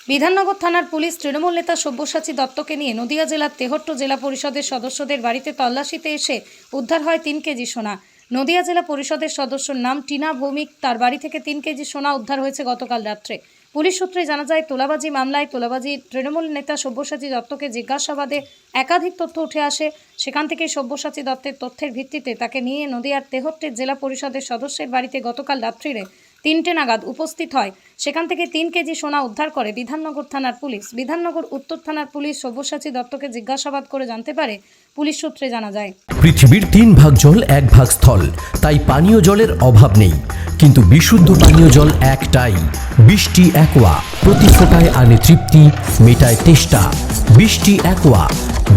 বিধাননগর থানার পুলিশ তৃণমূল নেতা সব্যসাচী দত্তকে নিয়ে নদিয়া জেলার তেহট্ট জেলা পরিষদের সদস্যদের বাড়িতে তল্লাশিতে এসে উদ্ধার হয় 3 কেজি সোনা। নদিয়া জেলা পরিষদের সদস্যর নাম টিনা ভৌমিক, তার বাড়ি থেকে 3 কেজি সোনা উদ্ধার হয়েছে গতকাল রাত্রে। পুলিশ সূত্রে জানা যায়, তোলাবাজি মামলায় তৃণমূল নেতা সব্যসাচী দত্তকে জিজ্ঞাসাবাদে একাধিক তথ্য উঠে আসে। সেখান থেকে সব্যসাচী দত্তের তথ্যের ভিত্তিতে তাকে নিয়ে নদিয়ার তেহট্টের জেলা পরিষদের সদস্যের বাড়িতে গতকাল রাত্রিরে 3টে নাগাদ উপস্থিত হয়। সেখান থেকে 3 কেজি সোনা উদ্ধার করে বিধাননগর থানার পুলিশ। বিধাননগর উত্তর থানার পুলিশ সব্যসাচী দত্তকে জিজ্ঞাসাবাদ করে জানতে পারে, পুলিশ সূত্রে জানা যায়, পৃথিবীর 3 ভাগ জল 1 ভাগ স্থল, তাই পানীয় জলের অভাব নেই। কিন্তু বিশুদ্ধ পানীয় জল একটাই, বৃষ্টি অ্যাকোয়া। প্রতি ফোঁটায় আনে তৃপ্তি, মেটায় তেষ্টা। বৃষ্টি অ্যাকোয়া,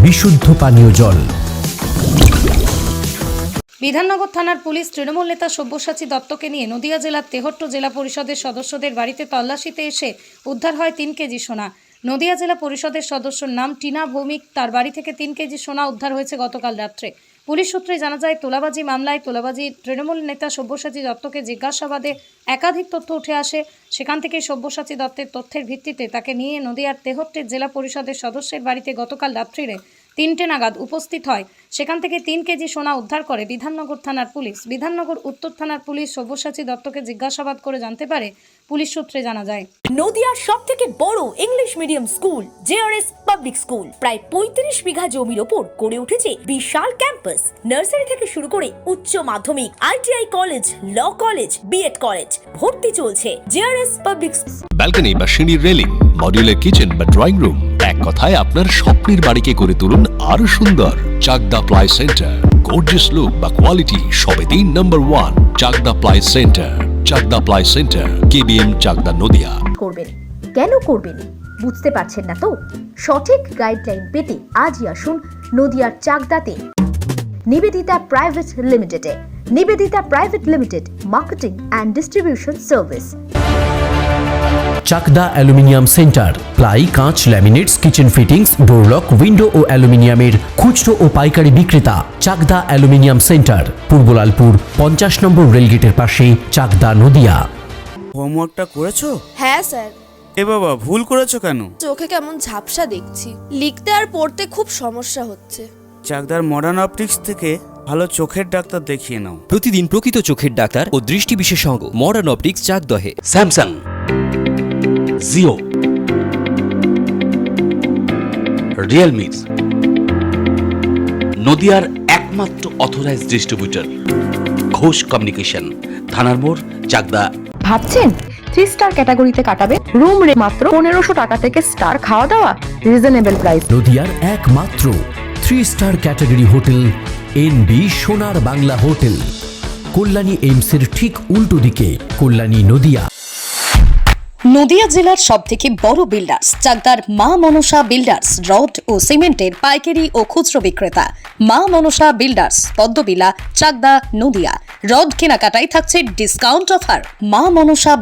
বিশুদ্ধ পানীয় জল। বিধাননগর থানার পুলিশ তৃণমূল নেতা সব্যসাচী দত্তকে নিয়ে নদিয়া জেলার তেহট্ট জেলা পরিষদের সদস্যদের বাড়িতে তল্লাশিতে এসে উদ্ধার হয় 3 কেজি সোনা। নদিয়া জেলা পরিষদের সদস্যর নাম টিনা ভৌমিক, তার বাড়ি থেকে 3 কেজি সোনা উদ্ধার হয়েছে গতকাল রাত্রে। পুলিশ সূত্রে জানা যায়, তোলাবাজি মামলায় তৃণমূল নেতা সব্যসাচী দত্তকে জিজ্ঞাসাবাদে একাধিক তথ্য উঠে আসে। সেখান থেকে সব্যসাচী দত্তের তথ্যের ভিত্তিতে তাকে নিয়ে নদিয়ার তেহট্টের জেলা পরিষদের সদস্যের বাড়িতে গতকাল রাত্রিরে 3টে নাগাদ উপস্থিত হয়। সেখান থেকে 3 কেজি সোনা উদ্ধার করে বিধাননগর থানার পুলিশ। বিধাননগর উত্তর থানার পুলিশ সব্যসাচী দত্তকে জিজ্ঞাসাবাদ করে জানতে পারে, পুলিশ সূত্রে জানা যায়, নদিয়ার সবথেকে বড় English medium school JRS public school প্রায় 35 বিঘা জমির ওপর গড়ে উঠেছে বিশাল ক্যাম্পাস। নার্সারি থেকে শুরু করে উচ্চ মাধ্যমিক, ITI college, law college, BEd college ভর্তি চলছে জেআরএস পাবলিক। ব্যালকনি বা সিঁড়ির রেলিং, মডিউলার কিচেন বা ড্রয়িং রুম, এক কথায় আপনার স্বপ্নের বাড়িকে করে তুলুন আরো সুন্দর। Chakdah ply centre, gorgeous look বা কোয়ালিটি সবে 3 number 1 Chakdah ply centre. Chakdah ply centre, KBM, Chakdah, Nadia. করবেন কেন করবেন বুঝতে পারছেন না তো? সঠিক গাইডলাইন পেতে আজই আসুন নদিয়ার চাকদাতে নিবেদিতা প্রাইভেট লিমিটেডে। Nivedita private limited, marketing and distribution service. Chakdaha aluminium centre, ply, কাঁচ, laminates, kitchen fittings, door lock, window ও অ্যালুমিনিয়ামের খুচরো ও পাইকারি বিক্রেতা। চাকদা অ্যালুমিনিয়াম সেন্টার, পূর্ব লালপুর 50 নম্বর রেলগেটের পাশে, চাকদা, নদিয়া। হোমওয়ার্কটা করেছো? হ্যাঁ স্যার। এ বাবা, ভুল করেছো কেন? চোখে কেমন ঝাপসা দেখছি, লিখতে আর পড়তে খুব সমস্যা হচ্ছে। চাকদার মডার্ন অপটিক্স থেকে ভালো চোখের ডাক্তার দেখিয়ে নাও। প্রতিদিন প্রকৃত চোখের ডাক্তার ও দৃষ্টি বিশেষজ্ঞ মডার্ন অপটিক্স, চাকদহে। স্যামসাং, জিও, রিয়েলমি, নদিয়ার একমাত্র অথরাইজড ডিস্ট্রিবিউটর ঘোষ কমিউনিকেশন, থানার মোড়, চাকদা। ভাবছেন 3 স্টার ক্যাটাগরিতে কাটাবে? রুম রে মাত্র 1500 টাকা থেকে স্টার, খাওয়া দাওয়া রিজনেবল প্রাইস। নদিয়ার একমাত্র 3 স্টার ক্যাটাগরি হোটেল এনবি সোনার বাংলা হোটেল, কল্যাণী এইমসের ঠিক উল্টো দিকে, কল্যাণী, নদিয়া। নদিয়া জেলার সবথেকে বড় বিল্ডার্স চাকদার মা মনসা বিল্ডার্স, রড ও সিমেন্টের পাইকারি ও খুচরো বিক্রেতা। মা মনসা বিল্ডার্স, পদ্মবিলা, চাকদা, নদিয়া। রড কেনাকাটায় থাকছে ডিসকাউন্ট অফার। মা মনসা